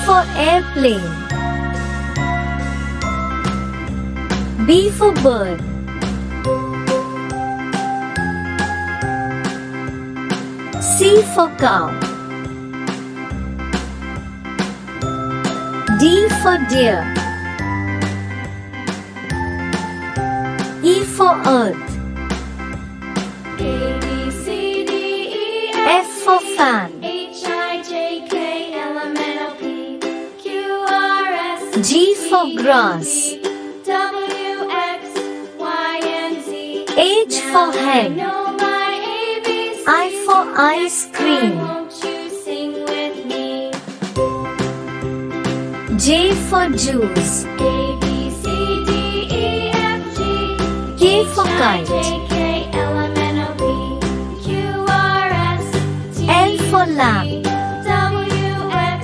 for airplane. B for bird. C for cow. D for deer. E for earth. A, B, C, D, E, F for fan. H, I, J, K, L, M, N, O, P, Q, R, S, G for grass. W, X, Y, and Z. H for I hen. know my ABCs. I for ice cream. Won't you sing with me? J for juice. A, B, C, D, E, F, G. K for H, I, kite. J, K, L, M, N, O, P, Q, R, S, T, L for U, lamb. V, W, X,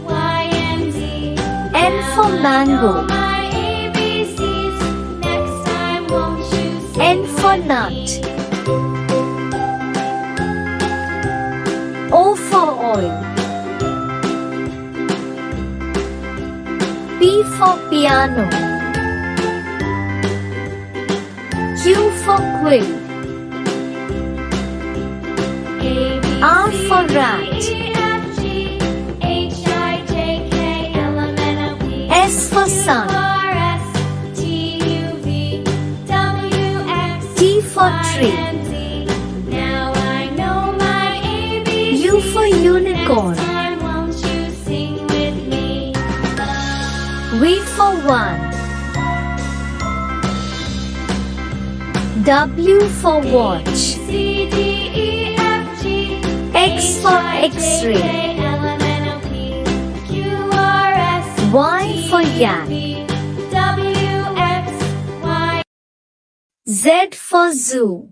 Y, and Z. N for mango. My ABCs. Next time, won't you sing N for with nut. me? O for oil. P for piano. Q for quill. A, B, R C, for D, rat. E, F, G, H, I, J, K, L, M, N, O, P, S for Q, sun. R, S, T, U, V, W, X, T for Y, tree. and Z. Now I know my ABCs. U for unicorn. Next time, won't you sing with me? V for one. W for watch. C, D, E, F, G, X for X-ray. K, L, M, N, O, P, Q, R, S, Y for yak. V, W, X, Y. Z for zoo.